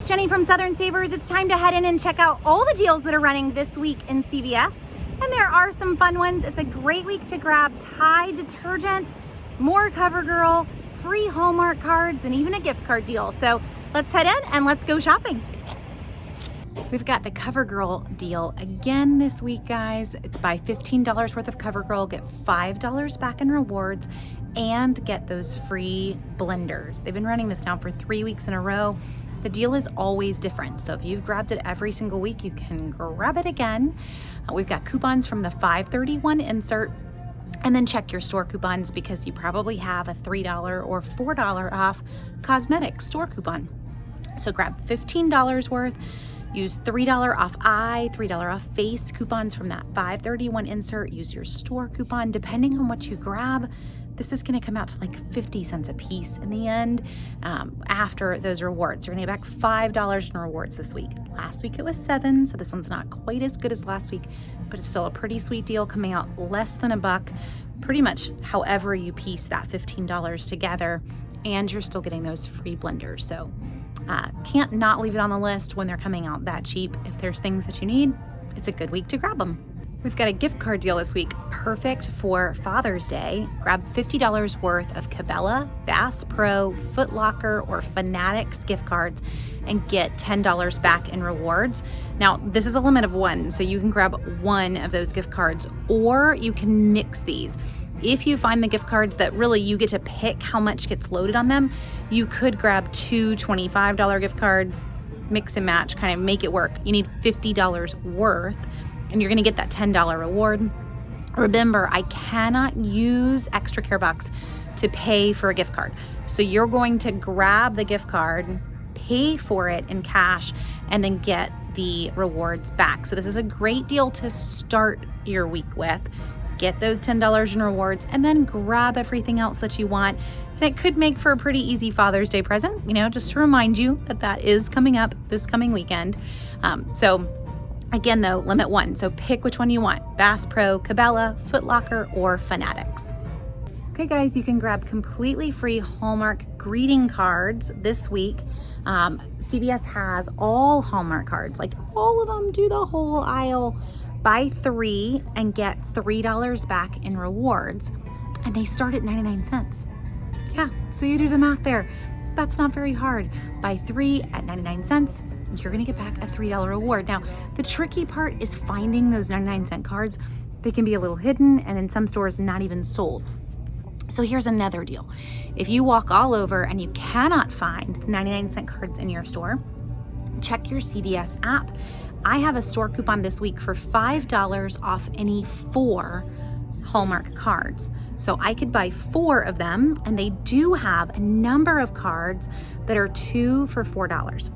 Jenny from Southern Savers. It's time to head in and check out all the deals that are running this week in CVS. And there are some fun ones. It's a great week to grab Tide detergent, more Covergirl, free Hallmark cards, and even a gift card deal. So let's head in and let's go shopping. We've got the Covergirl deal again this week, guys. It's buy $15 worth of Covergirl, get $5 back in rewards, and get those free blenders. They've been running this now for 3 weeks in a row. The deal is always different, so if you've grabbed it every single week, you can grab it again. We've got coupons from the 531 insert, and then check your store coupons because you probably have a $3 or $4 off cosmetic store coupon. So grab $15 worth, use $3 off eye, $3 off face coupons from that 531 insert, use your store coupon. Depending on what you grab, this is gonna come out to like 50 cents a piece in the end after those rewards. You're gonna get back $5 in rewards this week. Last week it was $7, so this one's not quite as good as last week, but it's still a pretty sweet deal, coming out less than $1, pretty much however you piece that $15 together, and you're still getting those free blenders. So can't not leave it on the list when they're coming out that cheap. If there's things that you need, it's a good week to grab them. We've got a gift card deal this week, perfect for Father's Day. Grab $50 worth of Cabela, Bass Pro, Foot Locker, or Fanatics gift cards and get $10 back in rewards. Now, this is a limit of one, so you can grab one of those gift cards, or you can mix these. If you find the gift cards that really you get to pick how much gets loaded on them, you could grab two $25 gift cards, mix and match, kind of make it work. You need $50 worth, and you're gonna get that $10 reward. Remember, I cannot use Extra Care Box to pay for a gift card. So you're going to grab the gift card, pay for it in cash, and then get the rewards back. So this is a great deal to start your week with. Get those $10 in rewards, and then grab everything else that you want. And it could make for a pretty easy Father's Day present, just to remind you that that is coming up this coming weekend. So again, though, limit one. So pick which one you want: Bass Pro, Cabela, Foot Locker, or Fanatics. Okay, guys, you can grab completely free Hallmark greeting cards this week. CVS has all Hallmark cards, like all of them, do the whole aisle. Buy 3 and get $3 back in rewards, and they start at 99 cents. Yeah, so you do the math there. That's not very hard. Buy 3 at 99 cents, you're gonna get back a $3 reward. Now, the tricky part is finding those 99-cent cards. They can be a little hidden, and in some stores, not even sold. So here's another deal. If you walk all over and you cannot find the 99-cent cards in your store, check your CVS app. I have a store coupon this week for $5 off any 4 Hallmark cards. So I could buy 4 of them, and they do have a number of cards that are 2 for $4.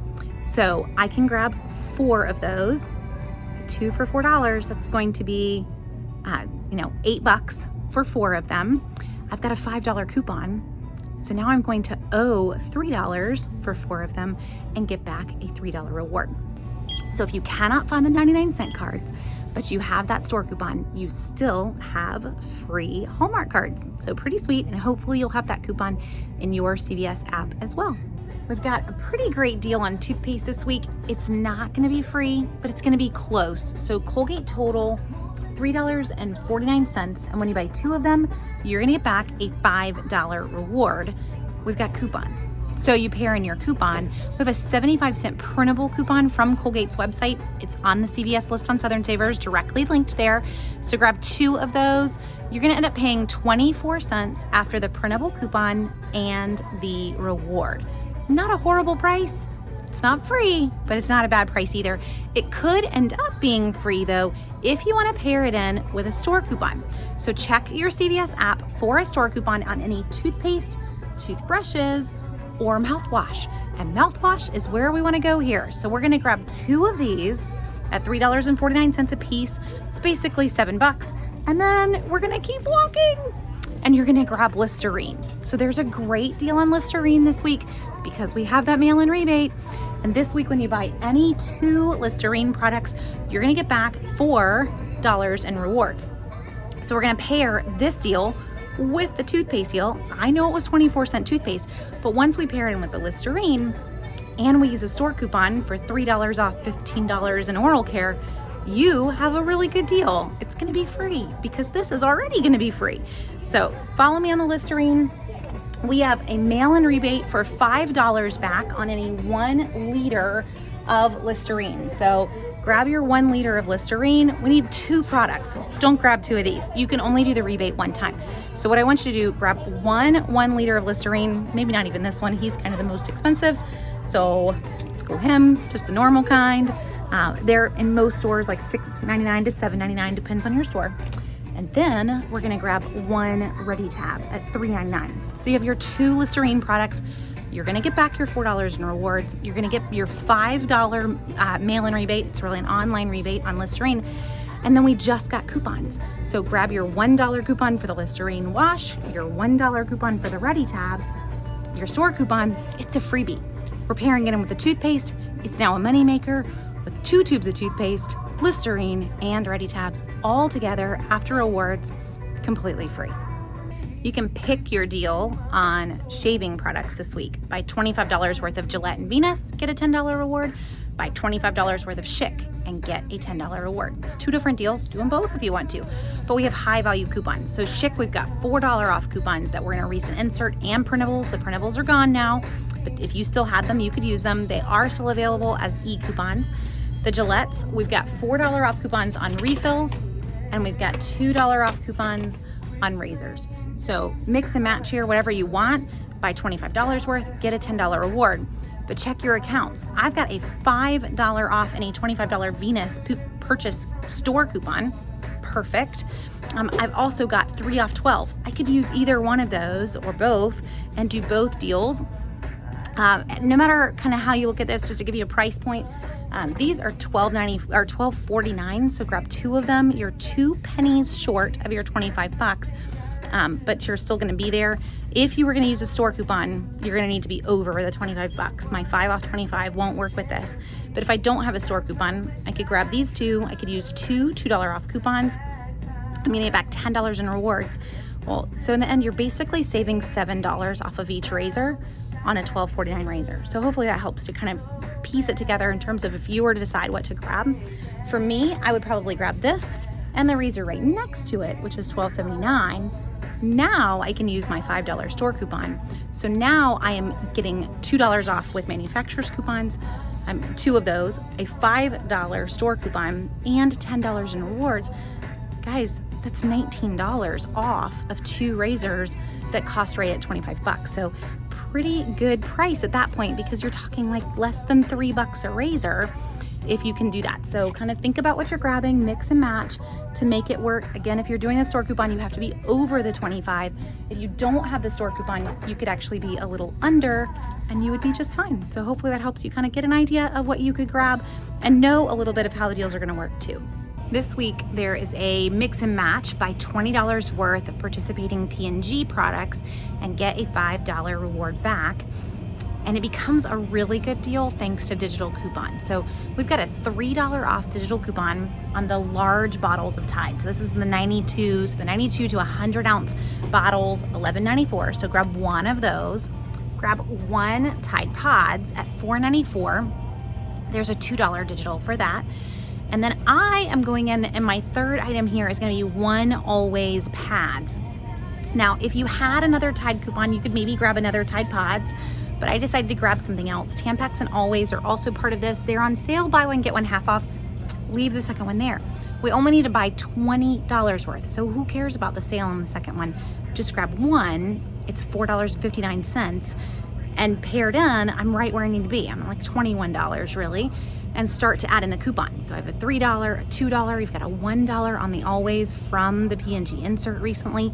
So I can grab 4 of those, 2 for $4. That's going to be, $8 for 4 of them. I've got a $5 coupon. So now I'm going to owe $3 for 4 of them and get back a $3 reward. So if you cannot find the 99-cent cards, but you have that store coupon, you still have free Hallmark cards. So pretty sweet, and hopefully you'll have that coupon in your CVS app as well. We've got a pretty great deal on toothpaste this week. It's not gonna be free, but it's gonna be close. So Colgate Total, $3.49, and when you buy 2 of them, you're gonna get back a $5 reward. We've got coupons. So you pair in your coupon. We have a 75-cent printable coupon from Colgate's website. It's on the CVS list on Southern Savers, directly linked there. So grab 2 of those. You're gonna end up paying 24 cents after the printable coupon and the reward. Not a horrible price. It's not free, but it's not a bad price either. It could end up being free though, if you wanna pair it in with a store coupon. So check your CVS app for a store coupon on any toothpaste, toothbrushes, or mouthwash. And mouthwash is where we wanna go here. So we're gonna grab 2 of these at $3.49 a piece. It's basically $7. And then we're gonna keep walking, and you're gonna grab Listerine. So there's a great deal on Listerine this week because we have that mail-in rebate. And this week when you buy any 2 Listerine products, you're gonna get back $4 in rewards. So we're gonna pair this deal with the toothpaste deal. I know it was 24-cent toothpaste, but once we pair it in with the Listerine, and we use a store coupon for $3 off $15 in oral care, you have a really good deal. It's gonna be free because this is already gonna be free. So follow me on the Listerine. We have a mail-in rebate for $5 back on any 1 liter of Listerine. So grab your 1 liter of Listerine. We need 2 products. Don't grab 2 of these. You can only do the rebate 1 time. So what I want you to do, grab 1 liter of Listerine, maybe not even this one. He's kind of the most expensive. So let's go him, just the normal kind. They're in most stores like $6.99 to $7.99, depends on your store. And then we're gonna grab 1 Ready Tab at $3.99. So you have your 2 Listerine products. You're gonna get back your $4 in rewards. You're gonna get your $5 mail-in rebate. It's really an online rebate on Listerine. And then we just got coupons. So grab your $1 coupon for the Listerine wash, your $1 coupon for the Ready Tabs, your store coupon, it's a freebie. We're pairing it in with the toothpaste. It's now a moneymaker with 2 tubes of toothpaste, Listerine, and Ready Tabs all together after rewards, completely free. You can pick your deal on shaving products this week. Buy $25 worth of Gillette and Venus, get a $10 reward. Buy $25 worth of Schick and get a $10 reward. It's 2 different deals. Do them both if you want to. But we have high value coupons. So Schick, we've got $4 off coupons that we're gonna recent insert, and printables. The printables are gone now, but if you still had them, you could use them. They are still available as e-coupons. The Gillettes, we've got $4 off coupons on refills, and we've got $2 off coupons on razors. So mix and match here, whatever you want. Buy $25 worth, get a $10 reward. But check your accounts. I've got a $5 off and a $25 Venus purchase store coupon. Perfect. I've also got 3 off 12. I could use either one of those or both and do both deals. No matter kind of how you look at this, just to give you a price point, these are $12.49, so grab 2 of them. You're 2 pennies short of your 25 bucks, but you're still gonna be there. If you were gonna use a store coupon, you're gonna need to be over the 25 bucks. My 5 off 25 won't work with this. But if I don't have a store coupon, I could grab these 2. I could use 2 $2 off coupons. I'm gonna get back $10 in rewards. Well, so in the end, you're basically saving $7 off of each razor on a $12.49 razor. So hopefully that helps to kind of piece it together in terms of if you were to decide what to grab. For me, I would probably grab this and the razor right next to it, which is $12.79. Now I can use my $5 store coupon. So now I am getting $2 off with manufacturer's coupons, 2 of those, a $5 store coupon, and $10 in rewards. Guys, that's $19 off of 2 razors that cost right at 25 bucks. So pretty good price at that point, because you're talking like less than $3 a razor if you can do that. So kind of think about what you're grabbing, mix and match to make it work. Again, if you're doing a store coupon, you have to be over the 25. If you don't have the store coupon, you could actually be a little under and you would be just fine. So hopefully that helps you kind of get an idea of what you could grab and know a little bit of how the deals are gonna work too. This week, there is a mix and match. Buy $20 worth of participating P&G products and get a $5 reward back. And it becomes a really good deal thanks to digital coupons. So we've got a $3 off digital coupon on the large bottles of Tide. So this is the 92s, the 92 to 100 ounce bottles, $11.94. So grab 1 of those. Grab 1 Tide Pods at $4.94. There's a $2 digital for that. And then I am going in, and my 3rd item here is gonna be 1 Always Pads. Now, if you had another Tide coupon, you could maybe grab another Tide Pods, but I decided to grab something else. Tampax and Always are also part of this. They're on sale, buy one, get one half off. Leave the second one there. We only need to buy $20 worth, so who cares about the sale on the second one? Just grab 1, it's $4.59, and paired in, I'm right where I need to be. I'm like $21 really, and start to add in the coupons. So I have a $3, a $2, you've got a $1 on the Always from the P&G insert recently.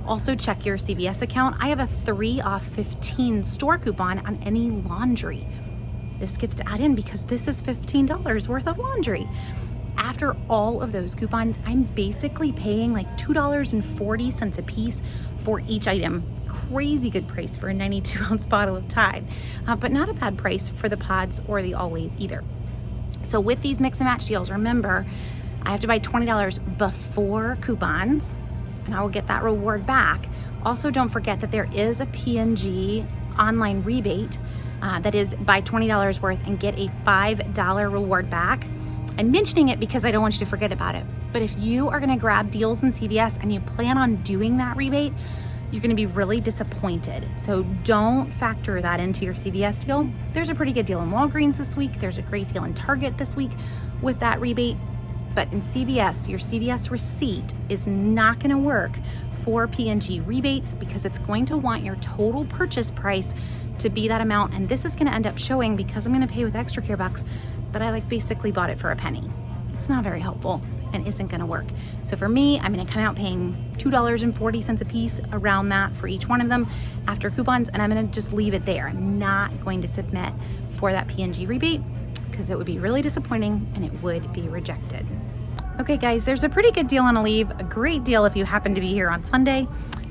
Also check your CVS account. I have a 3 off 15 store coupon on any laundry. This gets to add in because this is $15 worth of laundry. After all of those coupons, I'm basically paying like $2.40 a piece for each item. Crazy good price for a 92 ounce bottle of Tide, but not a bad price for the Pods or the Always either. So with these mix and match deals, remember, I have to buy $20 before coupons, and I will get that reward back. Also, don't forget that there is a P&G online rebate that is buy $20 worth and get a $5 reward back. I'm mentioning it because I don't want you to forget about it. But if you are gonna grab deals in CVS and you plan on doing that rebate, you're gonna be really disappointed. So don't factor that into your CVS deal. There's a pretty good deal in Walgreens this week. There's a great deal in Target this week with that rebate. But in CVS, your CVS receipt is not gonna work for P&G rebates because it's going to want your total purchase price to be that amount. And this is gonna end up showing, because I'm gonna pay with extra care bucks, that I basically bought it for a penny. It's not very helpful and isn't gonna work. So for me, I'm gonna come out paying $2.40 a piece, around that for each one of them after coupons, and I'm gonna just leave it there. I'm not going to submit for that P&G rebate because it would be really disappointing and it would be rejected. Okay guys, there's a pretty good deal on Aleve, a great deal if you happen to be here on Sunday,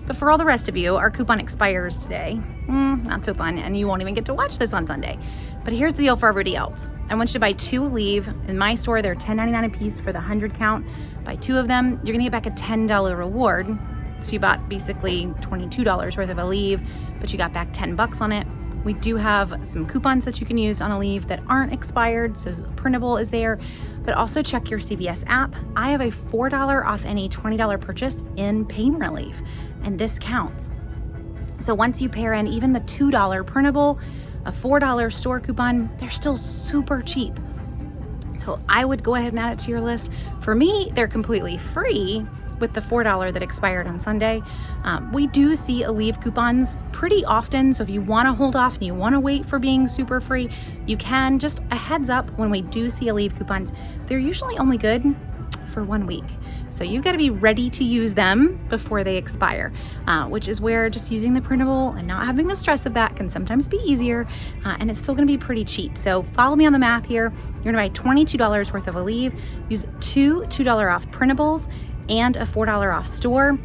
but for all the rest of you, our coupon expires today. Not so fun, and you won't even get to watch this on Sunday. But here's the deal for everybody else. I want you to buy 2 Aleve. In my store, they're $10.99 a piece for the 100 count. Buy 2 of them, you're gonna get back a $10 reward. So you bought basically $22 worth of Aleve, but you got back 10 bucks on it. We do have some coupons that you can use on Aleve that aren't expired, so printable is there, but also check your CVS app. I have a $4 off any $20 purchase in pain relief, and this counts. So once you pair in even the $2 printable, a $4 store coupon, they're still super cheap. So I would go ahead and add it to your list. For me, they're completely free with the $4 that expired on Sunday. We do see Aleve coupons pretty often, so if you want to hold off and you want to wait for being super free, you can. Just a heads up, when we do see Aleve coupons, they're usually only good for 1 week. So you've got to be ready to use them before they expire, which is where just using the printable and not having the stress of that can sometimes be easier, and it's still going to be pretty cheap. So follow me on the math here. You're going to buy $22 worth of Aleve, use 2 $2 off printables and a $4 off store.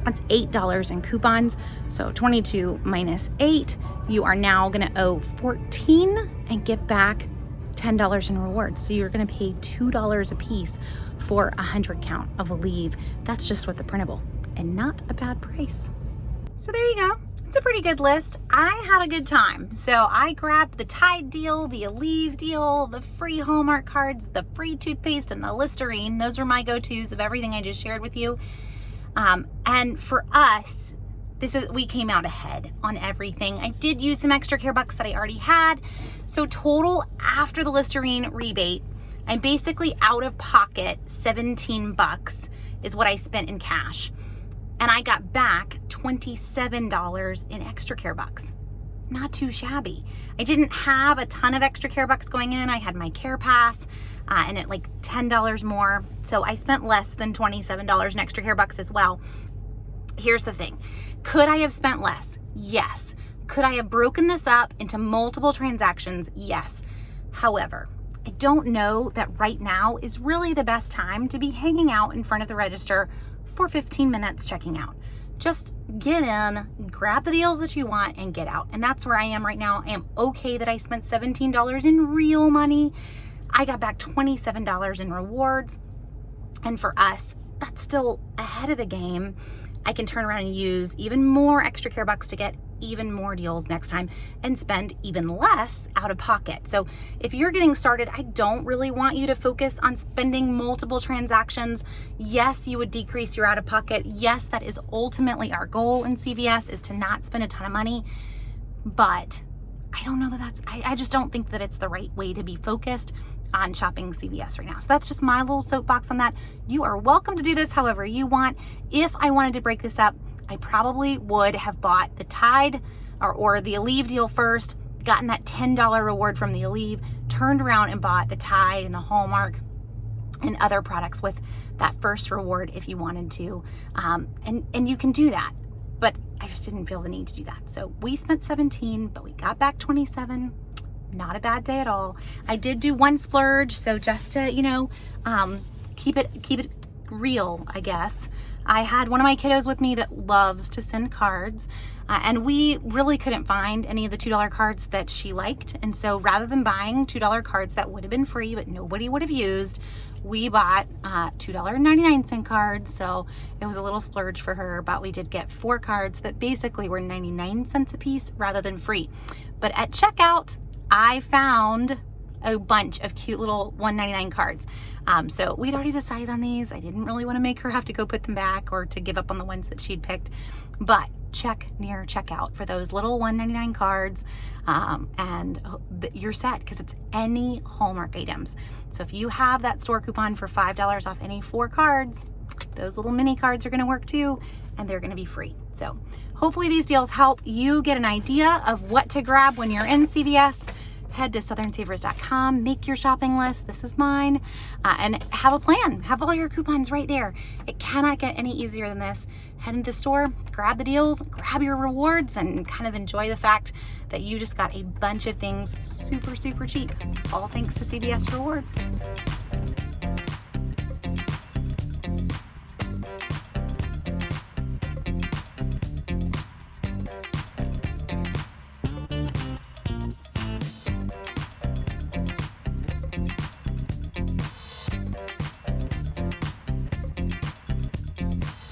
That's $8 in coupons. So 22 minus 8, you are now going to owe 14 and get back $10 in rewards. So you're going to pay $2 a piece for 100 count of Aleve. That's just with the printable, and not a bad price. So there you go. It's a pretty good list. I had a good time. So I grabbed the Tide deal, the Aleve deal, the free Hallmark cards, the free toothpaste, and the Listerine. Those were my go-tos of everything I just shared with you. And for us, we came out ahead on everything. I did use some extra care bucks that I already had. So total after the Listerine rebate, I'm basically out of pocket 17 bucks is what I spent in cash. And I got back $27 in extra care bucks. Not too shabby. I didn't have a ton of extra care bucks going in. I had my care pass and it like $10 more. So I spent less than $27 in extra care bucks as well. Here's the thing. Could I have spent less? Yes. Could I have broken this up into multiple transactions? Yes. However, I don't know that right now is really the best time to be hanging out in front of the register for 15 minutes checking out. Just get in, grab the deals that you want, and get out. And that's where I am right now. I am okay that I spent $17 in real money. I got back $27 in rewards. And for us, that's still ahead of the game. I can turn around and use even more extra care bucks to get even more deals next time and spend even less out of pocket. So if you're getting started, I don't really want you to focus on spending multiple transactions. Yes, you would decrease your out of pocket. Yes, that is ultimately our goal in CVS, is to not spend a ton of money. But I don't know that I just don't think that it's the right way to be focused on shopping CVS right now. So that's just my little soapbox on that. You are welcome to do this however you want. If I wanted to break this up, I probably would have bought the Tide or the Aleve deal first, gotten that $10 reward from the Aleve, turned around and bought the Tide and the Hallmark and other products with that first reward if you wanted to. And you can do that, but I just didn't feel the need to do that. So we spent 17, but we got back 27. Not a bad day at all. I did do one splurge, so just to, keep it real, I guess. I had one of my kiddos with me that loves to send cards. And we really couldn't find any of the $2 cards that she liked. And so rather than buying $2 cards that would have been free but nobody would have used, we bought $2.99 cards. So it was a little splurge for her, but we did get 4 cards that basically were 99 cents a piece rather than free. But at checkout, I found a bunch of cute little $1.99 cards. So we'd already decided on these. I didn't really want to make her have to go put them back or to give up on the ones that she'd picked, but check near checkout for those little $1.99 cards, and you're set, because it's any Hallmark items. So if you have that store coupon for $5 off any 4 cards, those little mini cards are going to work too, and they're going to be free. So hopefully these deals help you get an idea of what to grab when you're in CVS. Head to southernsavers.com, make your shopping list. This is mine, and have a plan. Have all your coupons right there. It cannot get any easier than this. Head into the store, grab the deals, grab your rewards, and kind of enjoy the fact that you just got a bunch of things super, super cheap, all thanks to CVS Rewards.